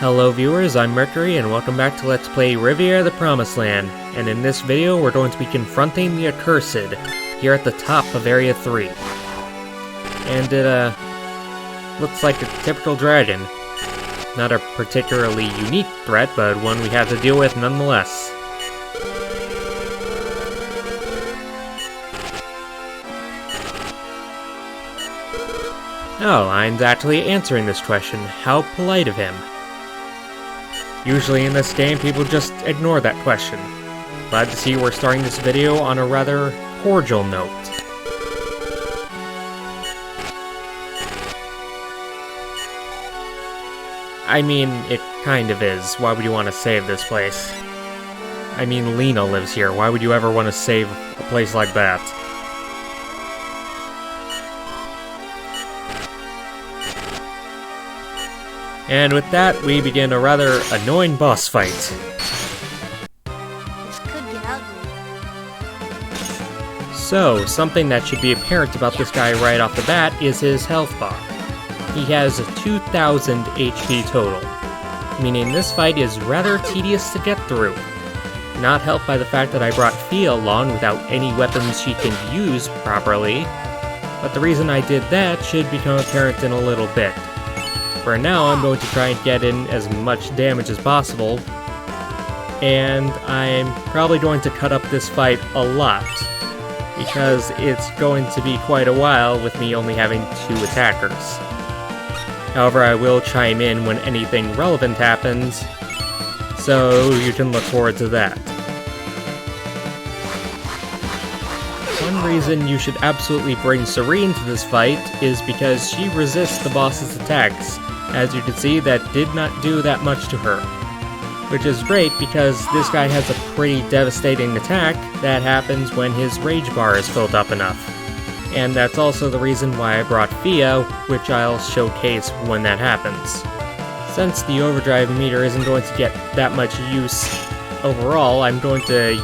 Hello viewers, I'm Mercury and welcome back to Let's Play Riviera the Promised Land. And in this video we're going to be confronting the Accursed here at the top of Area 3. And it looks like a typical dragon. Not a particularly unique threat, but one we have to deal with nonetheless. Oh, Lion's actually answering this question. How polite of him. Usually in this game, people just ignore that question. Glad to see we're starting this video on a rather cordial note. I mean, it kind of is. Why would you want to save this place? I mean, Lena lives here. Why would you ever want to save a place like that? And with that, we begin a rather annoying boss fight. This could get ugly. So, something that should be apparent about this guy right off the bat is his health bar. He has 2,000 HP total, meaning this fight is rather tedious to get through. Not helped by the fact that I brought Fia along without any weapons she can use properly, but the reason I did that should become apparent in a little bit. For now, I'm going to try and get in as much damage as possible, and I'm probably going to cut up this fight a lot, because it's going to be quite a while with me only having 2 attackers. However, I will chime in when anything relevant happens, so you can look forward to that. One reason you should absolutely bring Serene to this fight is because she resists the boss's attacks. As you can see, that did not do that much to her. Which is great because this guy has a pretty devastating attack that happens when his rage bar is filled up enough. And that's also the reason why I brought Fia, which I'll showcase when that happens. Since the overdrive meter isn't going to get that much use overall, I'm going to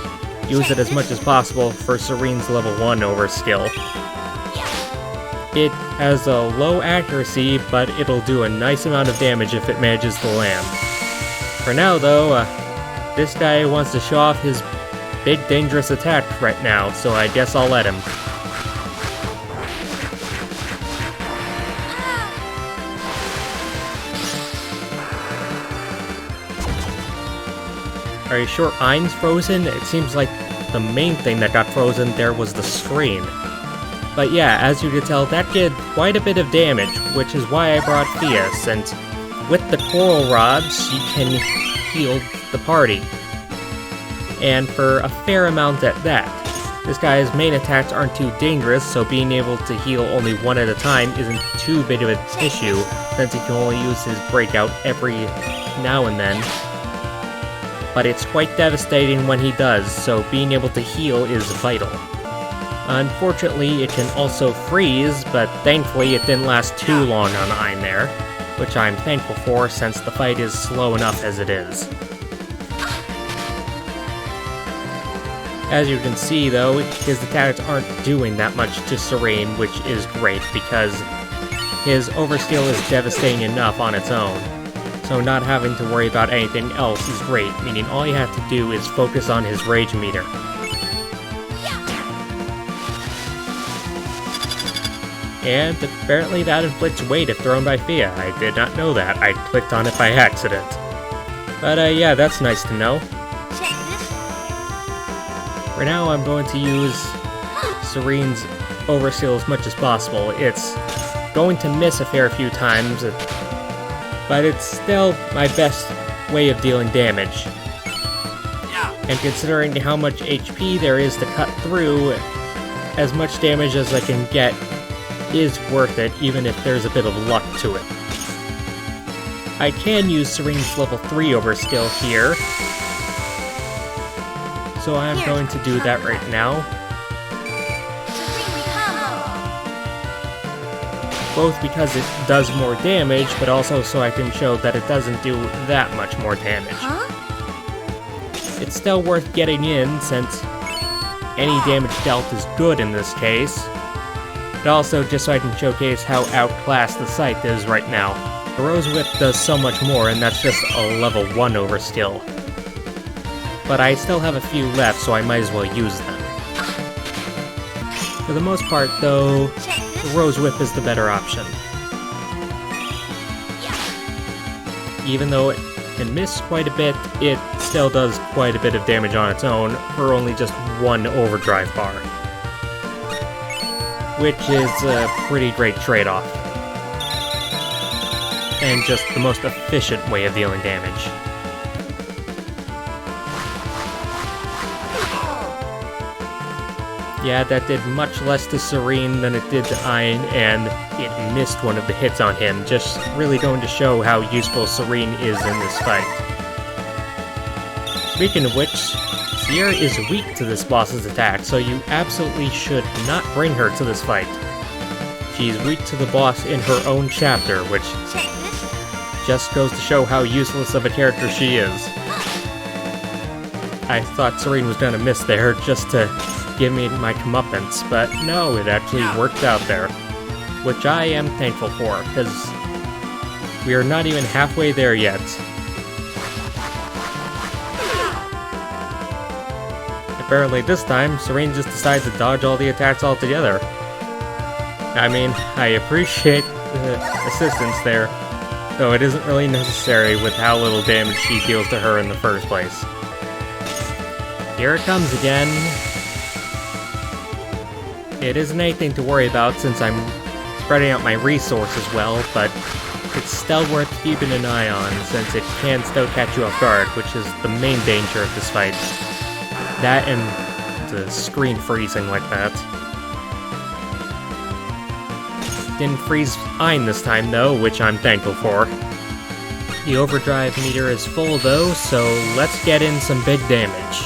use it as much as possible for Serene's level 1 overskill. It has a low accuracy, but it'll do a nice amount of damage if it manages to land. For now though, this guy wants to show off his big dangerous attack right now, so I guess I'll let him. Are you sure Ein's frozen? It seems like the main thing that got frozen there was the screen. But yeah, as you can tell, that did quite a bit of damage, which is why I brought Fia, since with the coral rods, she can heal the party. And for a fair amount at that. This guy's main attacks aren't too dangerous, so being able to heal only one at a time isn't too big of an issue, since he can only use his breakout every now and then. But it's quite devastating when he does, so being able to heal is vital. Unfortunately, it can also freeze, but thankfully it didn't last too long on Ein there, which I'm thankful for since the fight is slow enough as it is. As you can see though, his attacks aren't doing that much to Serene, which is great because his overskill is devastating enough on its own. So not having to worry about anything else is great, meaning all you have to do is focus on his rage meter. And apparently that inflicts weight if thrown by Fia. I did not know that. I clicked on it by accident. But yeah, that's nice to know. For now, I'm going to use Serene's overskill as much as possible. It's going to miss a fair few times, but it's still my best way of dealing damage. And considering how much HP there is to cut through, as much damage as I can get is worth it, even if there's a bit of luck to it. I can use Serene's level 3 overskill here, so I'm going to do that right now. Both because it does more damage, but also so I can show that it doesn't do that much more damage. It's still worth getting in, since any damage dealt is good in this case. But also just so I can showcase how outclassed the scythe is right now. The Rose Whip does so much more, and that's just a level 1 overskill. But I still have a few left, so I might as well use them. For the most part, though, the Rose Whip is the better option. Even though it can miss quite a bit, it still does quite a bit of damage on its own for only just 1 overdrive bar. Which is a pretty great trade-off. And just the most efficient way of dealing damage. Yeah, that did much less to Serene than it did to Ein, and it missed one of the hits on him, just really going to show how useful Serene is in this fight. Speaking of which, Sierra is weak to this boss's attack, so you absolutely should not bring her to this fight. She's weak to the boss in her own chapter, which just goes to show how useless of a character she is. I thought Serene was gonna miss there just to give me my comeuppance, but no, it actually worked out there. Which I am thankful for, because we are not even halfway there yet. Apparently this time, Serene just decided to dodge all the attacks altogether. I mean, I appreciate the assistance there, though it isn't really necessary with how little damage she deals to her in the first place. Here it comes again. It isn't anything to worry about since I'm spreading out my resources well, but it's still worth keeping an eye on since it can still catch you off guard, which is the main danger of this fight. That and the screen freezing like that. Didn't freeze Ein this time though, which I'm thankful for. The overdrive meter is full though, so let's get in some big damage.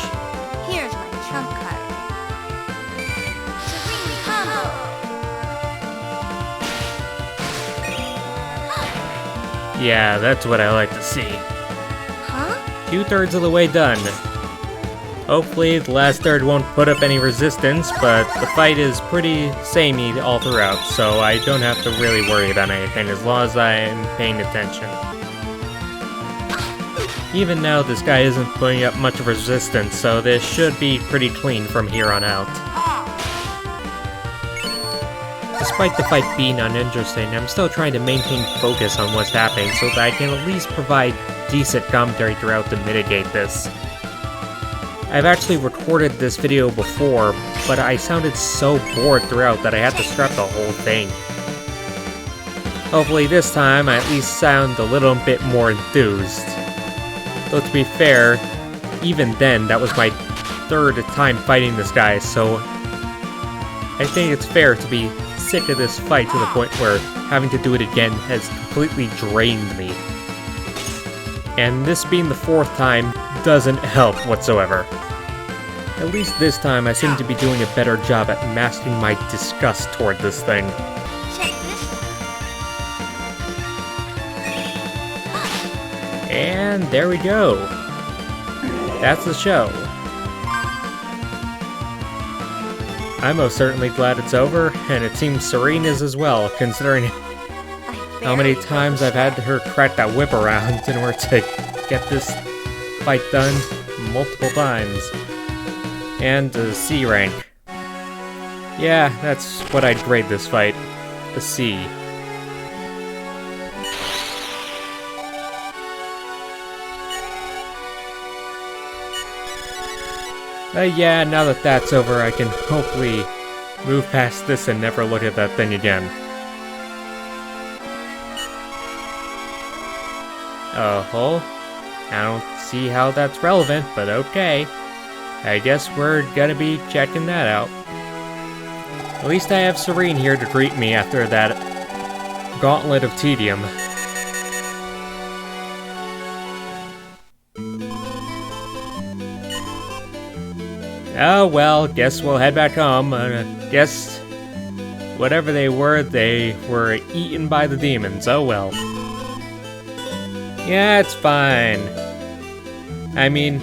Here's my trump card. Serene combo! Yeah, that's what I like to see. Huh? 2/3 of the way done. Hopefully the last third won't put up any resistance, but the fight is pretty samey all throughout, so I don't have to really worry about anything as long as I am paying attention. Even now, this guy isn't putting up much resistance, so this should be pretty clean from here on out. Despite the fight being uninteresting, I'm still trying to maintain focus on what's happening so that I can at least provide decent commentary throughout to mitigate this. I've actually recorded this video before, but I sounded so bored throughout that I had to scrap the whole thing. Hopefully this time I at least sound a little bit more enthused. Though to be fair, even then that was my 3rd time fighting this guy, so I think it's fair to be sick of this fight to the point where having to do it again has completely drained me. And this being the 4th time doesn't help whatsoever. At least this time I seem to be doing a better job at masking my disgust toward this thing. Check this. And there we go. That's the show. I'm most certainly glad it's over, and it seems Serene is as well, considering how many times I've had her crack that whip around in order to get this fight done multiple times. And a C rank. Yeah, that's what I'd grade this fight. A C. Yeah, now that that's over, I can hopefully move past this and never look at that thing again. Oh, I don't see how that's relevant, but okay. I guess we're gonna be checking that out. At least I have Serene here to greet me after that gauntlet of tedium. Oh well, guess we'll head back home. Guess whatever they were eaten by the demons. Oh well. Yeah, it's fine. I mean,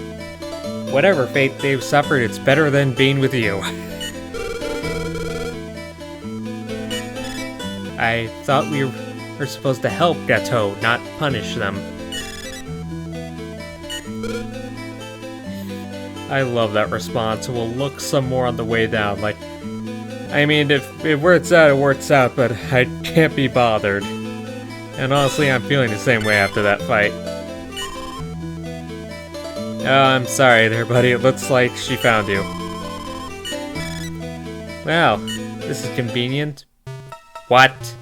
whatever fate they've suffered, it's better than being with you. I thought we We're supposed to help Gateau, not punish them. I love that response. We'll look some more on the way down. Like, I mean, if it works out, it works out, but I can't be bothered. And honestly, I'm feeling the same way after that fight. Oh, I'm sorry there, buddy. It looks like she found you. Wow, this is convenient. What?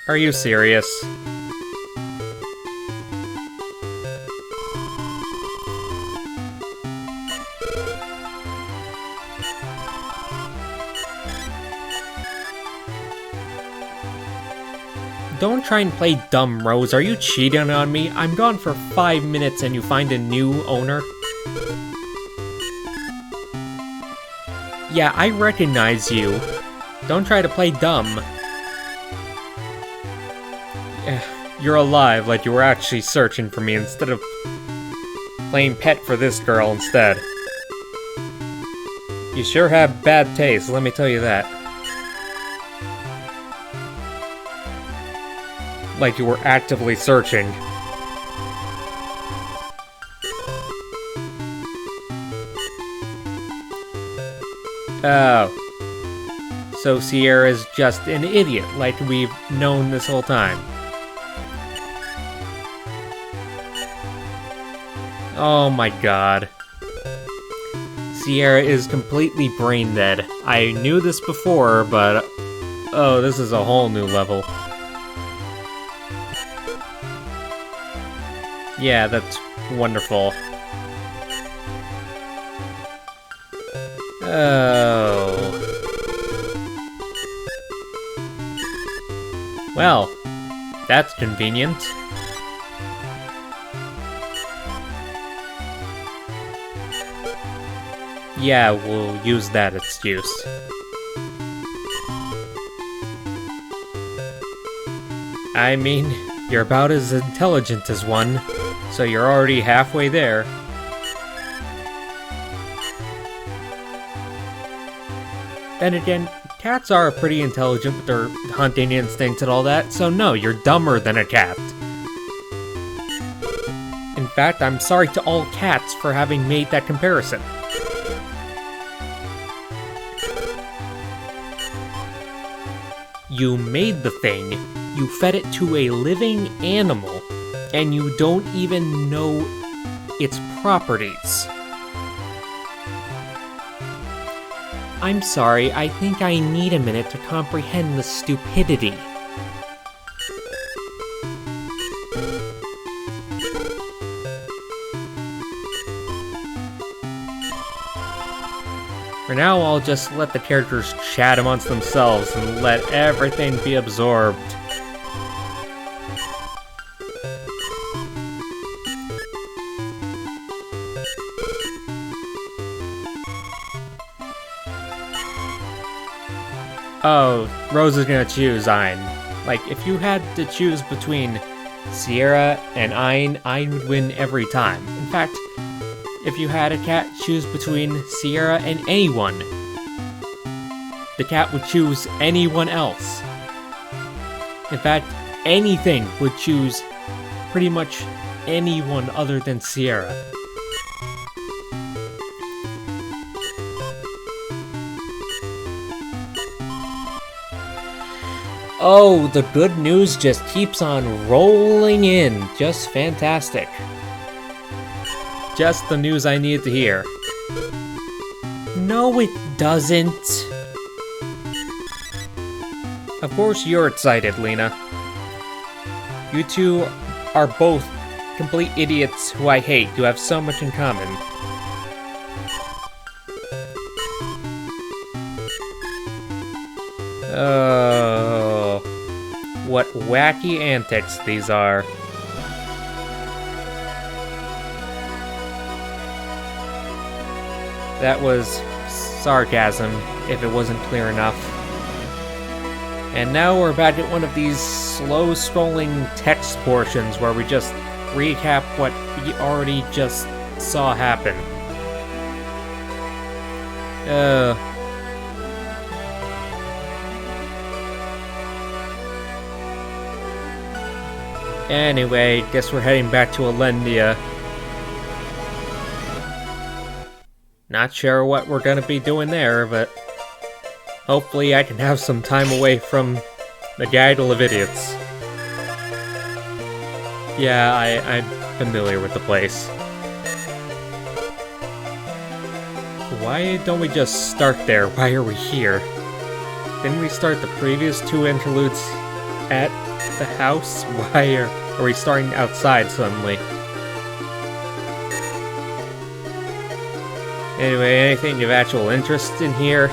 Are you serious? Don't try and play dumb, Rose. Are you cheating on me? I'm gone for 5 minutes and you find a new owner? Yeah, I recognize you. Don't try to play dumb. You're alive, like you were actually searching for me instead of playing pet for this girl instead. You sure have bad taste, let me tell you that. Like you were actively searching. Oh. So Sierra's just an idiot, like we've known this whole time. Oh my god. Sierra is completely brain dead. I knew this before, but... oh, this is a whole new level. Yeah, that's wonderful. Oh. Well, that's convenient. Yeah, we'll use that excuse. I mean, you're about as intelligent as one, so you're already halfway there. Then again, cats are pretty intelligent with their hunting instincts and all that, so no, you're dumber than a cat. In fact, I'm sorry to all cats for having made that comparison. You made the thing, you fed it to a living animal, and you don't even know its properties. I'm sorry, I think I need a minute to comprehend the stupidity. For now, I'll just let the characters chat amongst themselves and let everything be absorbed. Oh, Rose is gonna choose Ein. Like, if you had to choose between Sierra and Ein, Ein would win every time. In fact, if you had a cat choose between Sierra and anyone, the cat would choose anyone else. In fact, anything would choose pretty much anyone other than Sierra. Oh, the good news just keeps on rolling in. Just fantastic. Just the news I needed to hear. No, it doesn't. Of course you're excited, Lena. You two are both complete idiots who I hate. You have so much in common. Oh, what wacky antics these are. That was sarcasm, if it wasn't clear enough. And now we're back at one of these slow-scrolling text portions where we just recap what we already just saw happen. Anyway, guess we're heading back to Alendia. Not sure what we're gonna be doing there, but hopefully I can have some time away from the Gaggle of Idiots. Yeah, I'm familiar with the place. Why don't we just start there? Why are we here? Didn't we start the previous 2 interludes at the house? Why are we starting outside suddenly? Anyway, anything of actual interest in here?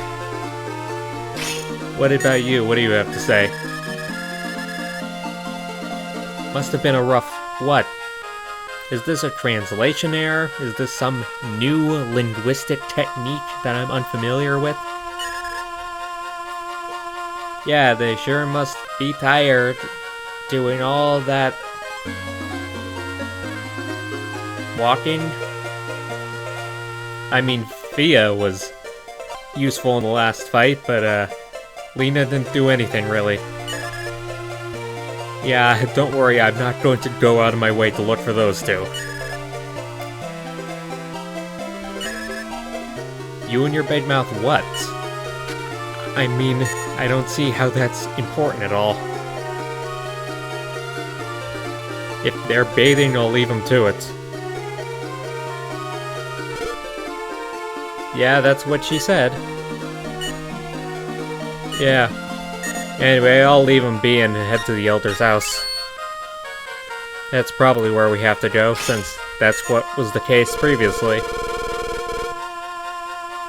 What about you? What do you have to say? Must have been a rough... What? Is this a translation error? Is this some new linguistic technique that I'm unfamiliar with? Yeah, they sure must be tired doing all that walking. I mean, Fia was useful in the last fight, but Lena didn't do anything really. Yeah, don't worry, I'm not going to go out of my way to look for those 2. You and your big mouth what? I mean, I don't see how that's important at all. If they're bathing, I'll leave them to it. Yeah, that's what she said. Yeah. Anyway, I'll leave them be and head to the Elder's house. That's probably where we have to go, since that's what was the case previously.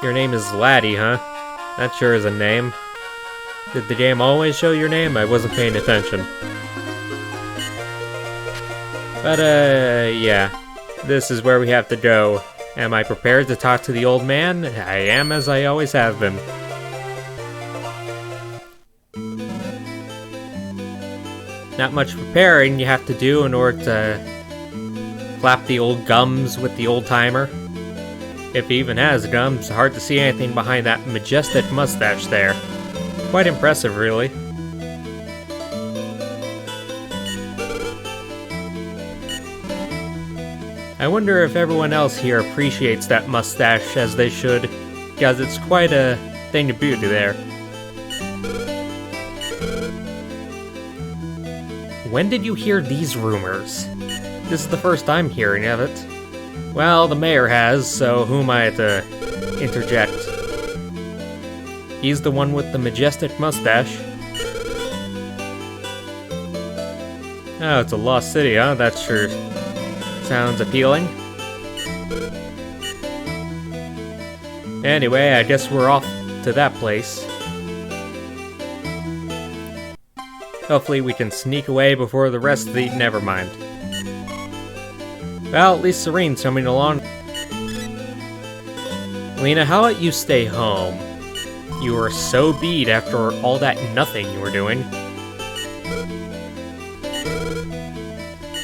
Your name is Laddie, huh? That sure is a name. Did the game always show your name? I wasn't paying attention. But, yeah. This is where we have to go. Am I prepared to talk to the old man? I am, as I always have been. Not much preparing you have to do in order to flap the old gums with the old-timer. If he even has gums, hard to see anything behind that majestic mustache there. Quite impressive, really. I wonder if everyone else here appreciates that mustache as they should, because it's quite a thing to beauty there. When did you hear these rumors? This is the first I'm hearing of it. Well, the mayor has, so who am I to interject? He's the one with the majestic mustache. Oh, it's a lost city, huh? That sure sounds appealing. Anyway, I guess we're off to that place. Hopefully we can sneak away before the rest of the... Never mind. Well, at least Serene's coming along. Lena, how about you stay home? You were so beat after all that nothing you were doing.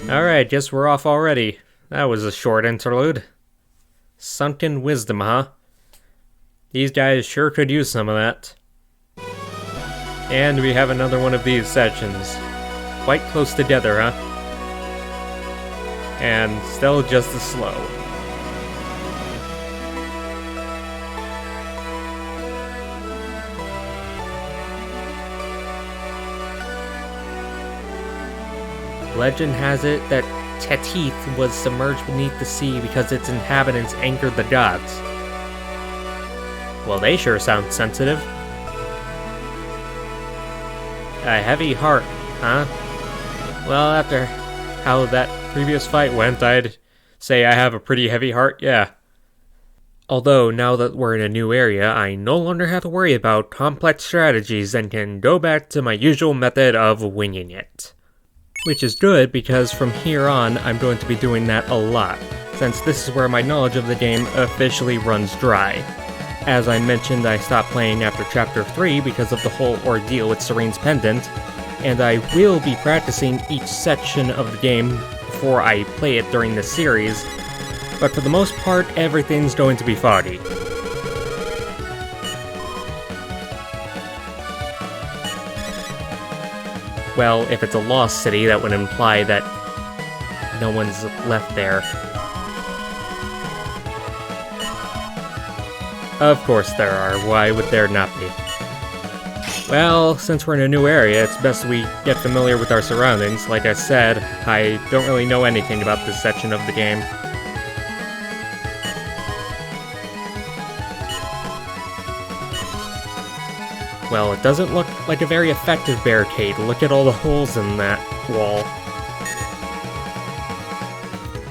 Alright, guess we're off already. That was a short interlude. Sunken wisdom, huh? These guys sure could use some of that. And we have another one of these sections. Quite close together, huh? And still just as slow. Legend has it that Tetith was submerged beneath the sea because its inhabitants angered the gods. Well, they sure sound sensitive. A heavy heart, huh? Well, after how that previous fight went, I'd say I have a pretty heavy heart, yeah. Although, now that we're in a new area, I no longer have to worry about complex strategies and can go back to my usual method of winging it. Which is good, because from here on, I'm going to be doing that a lot, since this is where my knowledge of the game officially runs dry. As I mentioned, I stopped playing after Chapter 3 because of the whole ordeal with Serene's Pendant, and I will be practicing each section of the game before I play it during this series, but for the most part, everything's going to be foggy. well, if it's a lost city, that would imply that no one's left there. Of course there are. Why would there not be? Well, since we're in a new area, it's best we get familiar with our surroundings. Like I said, I don't really know anything about this section of the game. Well, it doesn't look like a very effective barricade. Look at all the holes in that wall.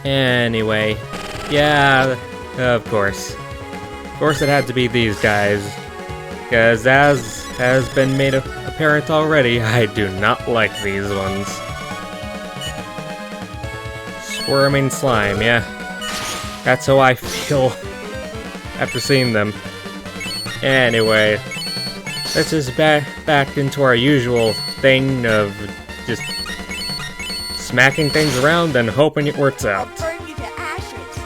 Anyway, yeah, of course. Of course it had to be these guys. Because as has been made apparent already, I do not like these ones. Squirming slime, yeah. That's how I feel after seeing them. Anyway, let's just back into our usual thing of just smacking things around and hoping it works out. I'll burn you to ashes.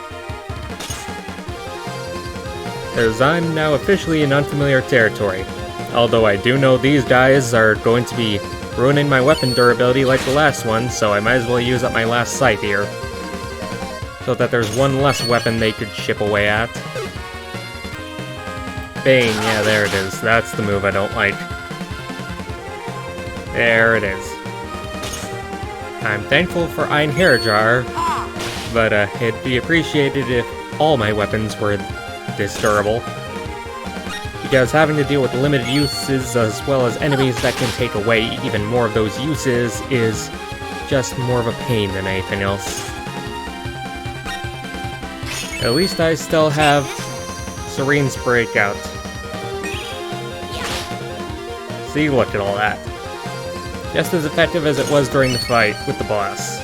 As I'm now officially in unfamiliar territory. Although I do know these guys are going to be ruining my weapon durability like the last one, so I might as well use up my last scythe here. So that there's one less weapon they could chip away at. Bang, yeah, there it is. That's the move I don't like. There it is. I'm thankful for Iron Hair Jar, but it'd be appreciated if all my weapons were this durable. Because having to deal with limited uses as well as enemies that can take away even more of those uses is just more of a pain than anything else. At least I still have Serene's Breakout. See, look at all that. Just as effective as it was during the fight with the boss.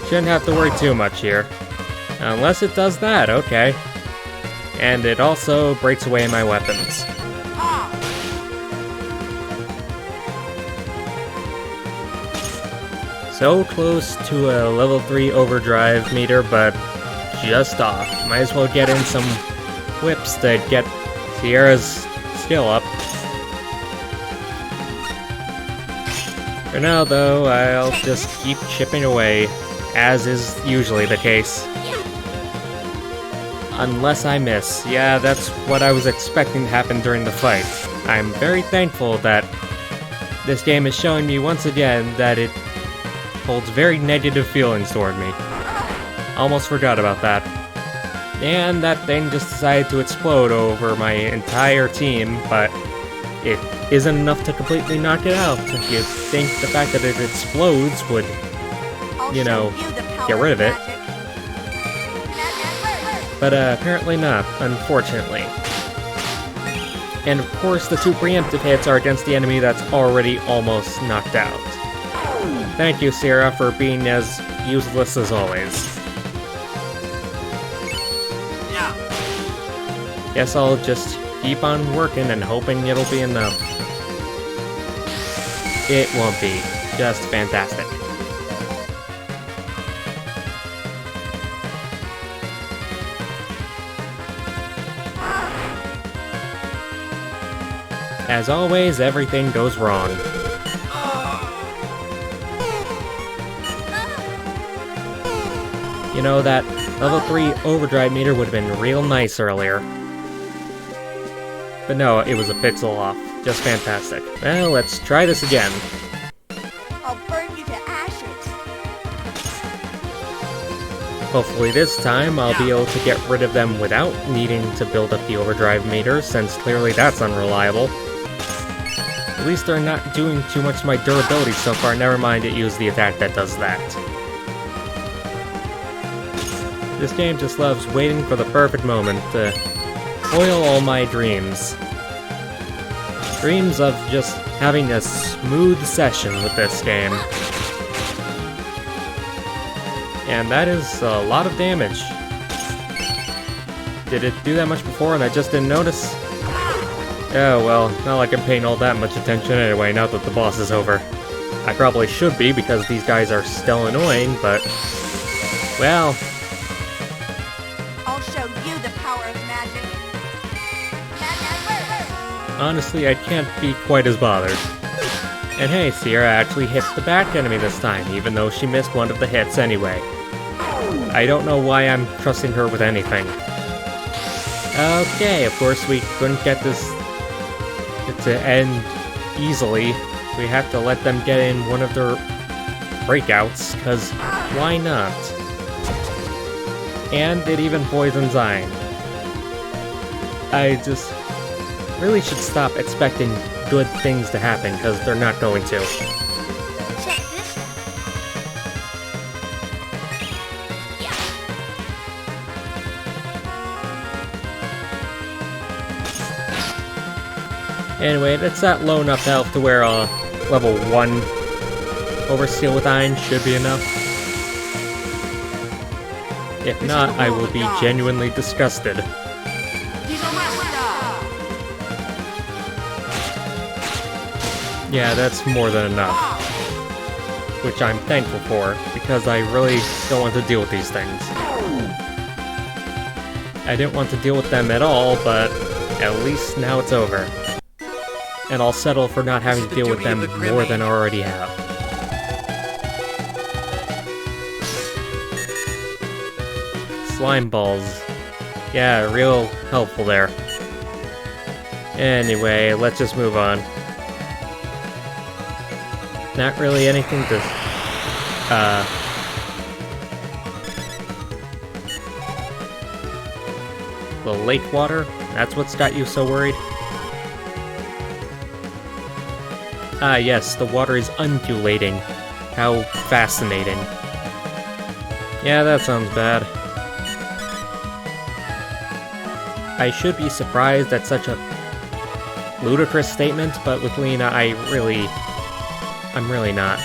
Shouldn't have to worry too much here. Unless it does that, okay. And it also breaks away my weapons. So close to a level 3 overdrive meter, but just off. Might as well get in some whips to get Sierra's skill up. For now, though, I'll just keep chipping away, as is usually the case. Unless I miss. Yeah, that's what I was expecting to happen during the fight. I'm very thankful that this game is showing me once again that it holds very negative feelings toward me. Almost forgot about that. And that thing just decided to explode over my entire team, but it isn't enough to completely knock it out. You'd think the fact that it explodes would, you know, get rid of it. But apparently not, unfortunately. And of course, the two preemptive hits are against the enemy that's already almost knocked out. Thank you, Sierra, for being as useless as always. Guess I'll just keep on working and hoping it'll be enough. It won't be. Just fantastic. As always, everything goes wrong. You know, that level 3 overdrive meter would have been real nice earlier. But no, it was a pixel off. Just fantastic. Well, let's try this again. I'll burn you to ashes. Hopefully this time I'll be able to get rid of them without needing to build up the overdrive meter, since clearly that's unreliable. At least they're not doing too much to my durability so far, never mind it used the attack that does that. This game just loves waiting for the perfect moment to foil all my dreams. Dreams of just having a smooth session with this game. And that is a lot of damage. Did it do that much before and I just didn't notice? Oh well, not like I'm paying all that much attention anyway now that the boss is over. I probably should be because these guys are still annoying, but... well... I'll show you the power of magic. honestly, I can't be quite as bothered. And hey, Sierra actually hit the back enemy this time, even though she missed one of the hits anyway. I don't know why I'm trusting her with anything. Okay, of course we couldn't get this to end easily. We have to let them get in one of their breakouts, because why not? And it even poisons iron. I just really should stop expecting good things to happen, because they're not going to. Check this. Anyway, that's not low enough health to where level 1 oversteal with iron should be enough. If not, I will be genuinely disgusted. Yeah, that's more than enough. Which I'm thankful for, because I really don't want to deal with these things. I didn't want to deal with them at all, but at least now it's over. And I'll settle for not having to deal with them more than I already have. Slime balls. Yeah, real helpful there. Anyway, let's just move on. Not really anything to... The lake water? That's what's got you so worried? Ah yes, the water is undulating. How fascinating. Yeah, that sounds bad. I should be surprised at such a ludicrous statement, but with Lena, I'm really not.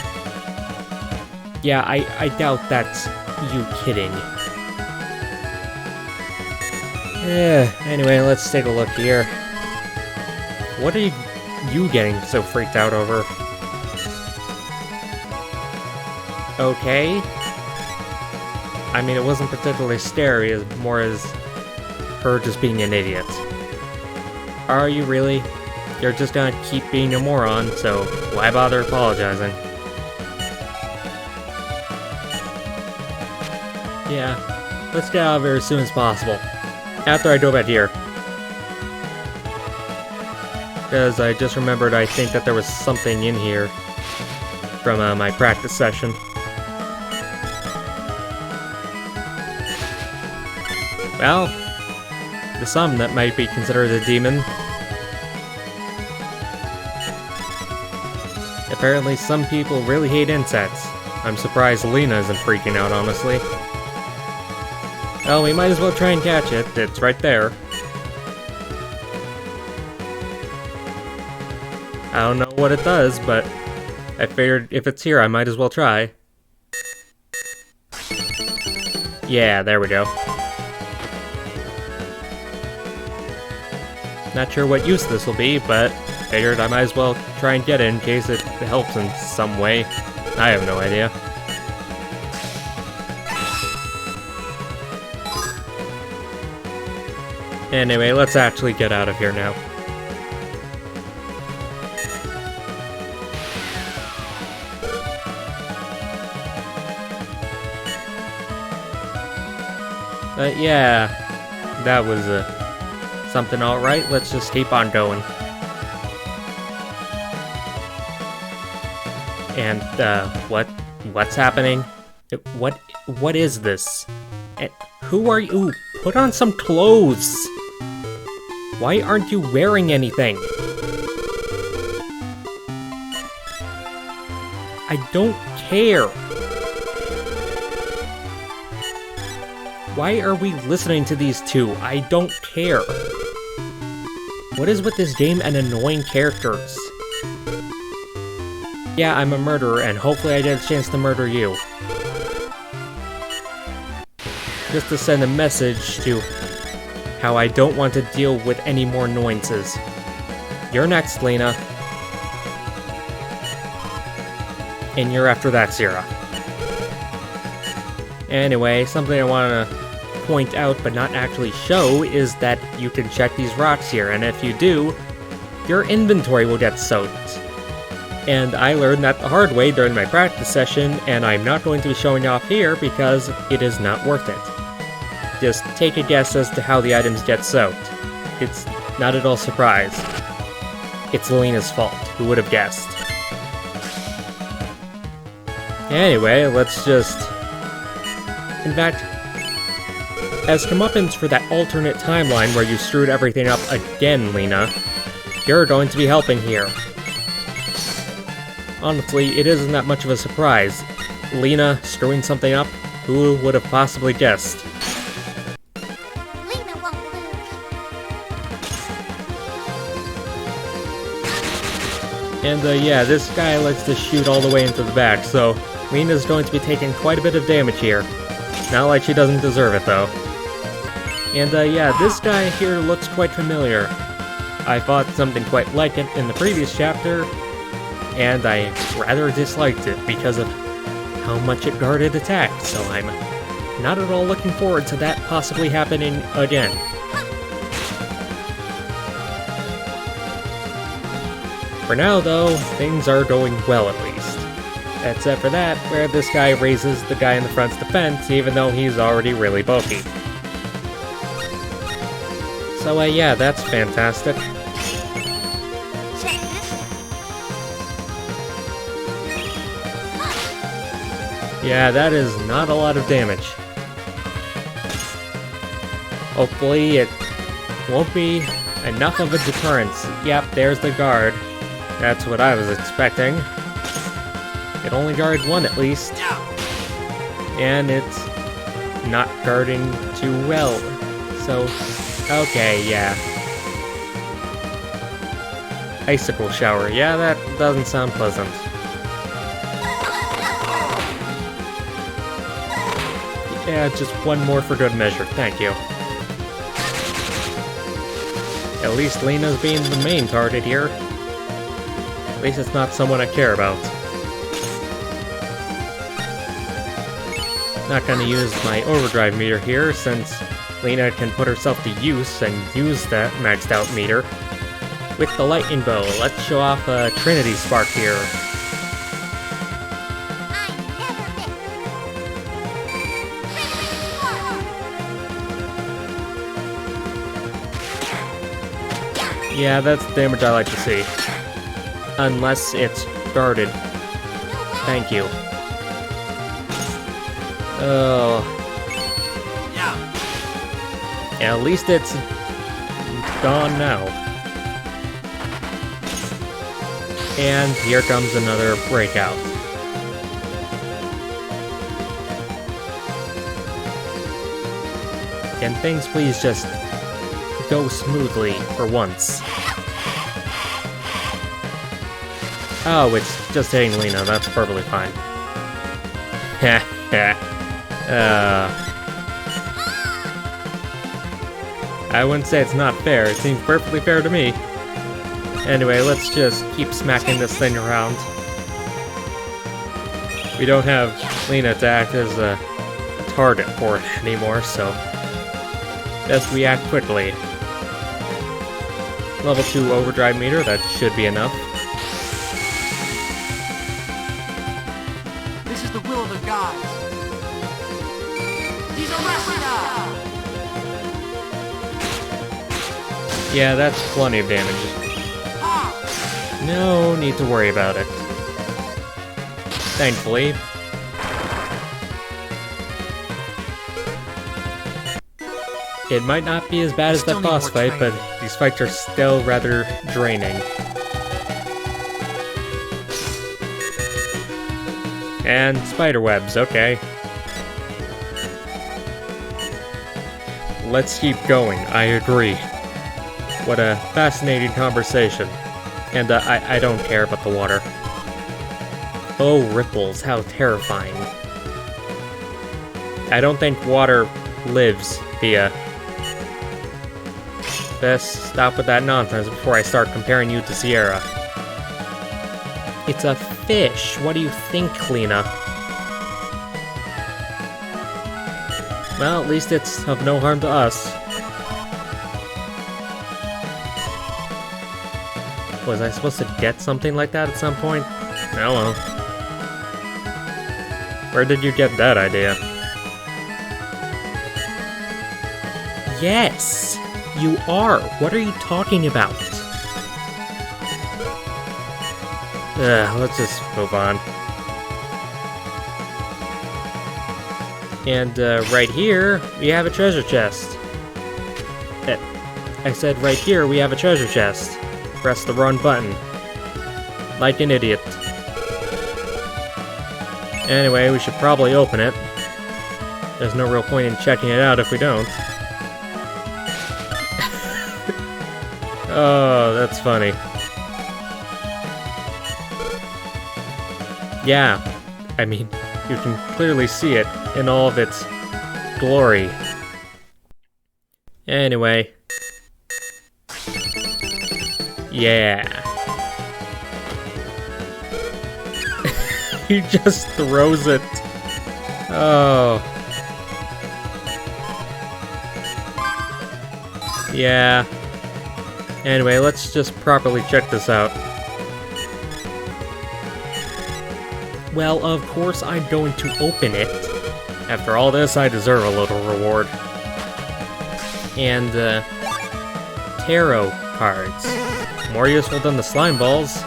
Yeah, I doubt that's you kidding. Anyway, let's take a look here. What are you getting so freaked out over? Okay. I mean, it wasn't particularly scary, as more as her just being an idiot. Are you really? You're just gonna keep being a moron, so why bother apologizing? Yeah, let's get out of here as soon as possible. After I go back here. Because I just remembered I think that there was something in here from my practice session. Well, to some that might be considered a demon. Apparently some people really hate insects. I'm surprised Lena isn't freaking out, honestly. Well, we might as well try and catch it. It's right there. I don't know what it does, but I figured if it's here, I might as well try. Yeah, there we go. Not sure what use this will be, but figured I might as well try and get it in case it helps in some way. I have no idea. Anyway, let's actually get out of here now. But yeah, that was something alright. Let's just keep on going. And what's happening? What is this? Who are you? Ooh, put on some clothes. Why aren't you wearing anything? I don't care. Why are we listening to these two? I don't care. What is with this game and annoying characters? Yeah, I'm a murderer, and hopefully I get a chance to murder you. Just to send a message to how I don't want to deal with any more annoyances. You're next, Lena. And you're after that, Sierra. Anyway, something I want to point out but not actually show is that you can check these rocks here, and if you do, your inventory will get soaked. And I learned that the hard way during my practice session, and I'm not going to be showing off here because it is not worth it. Just take a guess as to how the items get soaked. It's not at all surprised. It's Lena's fault. Who would have guessed? Anyway, let's just... In fact, as comeuppance for that alternate timeline where you screwed everything up again, Lena, you're going to be helping here. Honestly, it isn't that much of a surprise. Lena screwing something up? Who would have possibly guessed? Lena won't lose. And yeah, this guy likes to shoot all the way into the back, so Lena's going to be taking quite a bit of damage here. Not like she doesn't deserve it, though. And yeah, this guy here looks quite familiar. I fought something quite like it in the previous chapter, and I rather disliked it because of how much it guarded attacks, so I'm not at all looking forward to that possibly happening again. For now, though, things are going well at least. Except for that, where this guy raises the guy in the front's defense, even though he's already really bulky. So yeah, that's fantastic. Check this. Yeah, that is not a lot of damage. Hopefully it won't be enough of a deterrence. Yep, there's the guard. That's what I was expecting. It only guarded one at least. And it's not guarding too well. So, okay, yeah. Icicle shower. Yeah, that doesn't sound pleasant. Yeah, just one more for good measure, thank you. At least Lena's being the main target here. At least it's not someone I care about. Not gonna use my overdrive meter here, since Lena can put herself to use and use that maxed out meter. With the lightning bow, let's show off a Trinity Spark here. Yeah, that's the damage I like to see. Unless it's guarded. Thank you. Oh. Yeah, at least it's gone now. And here comes another breakout. Can things please just go smoothly for once? Oh, it's just hitting Lena, that's perfectly fine. Heh heh. I wouldn't say it's not fair, it seems perfectly fair to me. Anyway, let's just keep smacking this thing around. We don't have Lena to act as a target for it anymore, so best we act quickly. Level 2 overdrive meter, that should be enough. This is the will of the gods. He's arrested us! Yeah, that's plenty of damage. No need to worry about it. Thankfully. It might not be as bad as that boss fight, but these fights are still rather draining. And spiderwebs, okay. Let's keep going, I agree. What a fascinating conversation. And I don't care about the water. Oh, ripples, how terrifying. I don't think water lives via... Best stop with that nonsense before I start comparing you to Sierra. It's a fish. What do you think, Lena? Well, at least it's of no harm to us. Was I supposed to get something like that at some point? Oh well. Where did you get that idea? Yes! You are! What are you talking about? Let's just move on. And right here, we have a treasure chest. I said right here, we have a treasure chest. Press the wrong button. Like an idiot. Anyway, we should probably open it. There's no real point in checking it out if we don't. Oh, that's funny. Yeah, I mean, you can clearly see it in all of its glory. Anyway. Yeah. He just throws it. Oh. Yeah. Anyway, let's just properly check this out. Well, of course I'm going to open it. After all this, I deserve a little reward. And, tarot cards. More useful than the slime balls.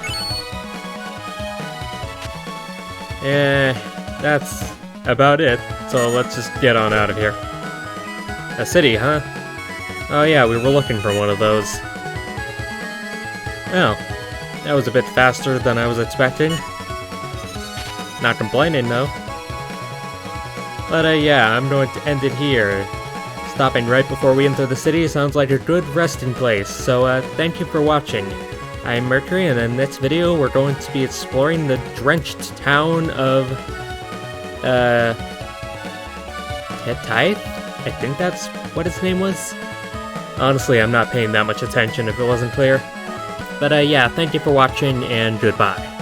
That's about it. So let's just get on out of here. A city, huh? Oh yeah, we were looking for one of those. Oh, that was a bit faster than I was expecting. Not complaining, though. But, yeah, I'm going to end it here. Stopping right before we enter the city sounds like a good resting place, so, thank you for watching. I'm Mercury, and in this video, we're going to be exploring the drenched town of, Tithe? I think that's what its name was? Honestly, I'm not paying that much attention if it wasn't clear. But, yeah, thank you for watching, and goodbye.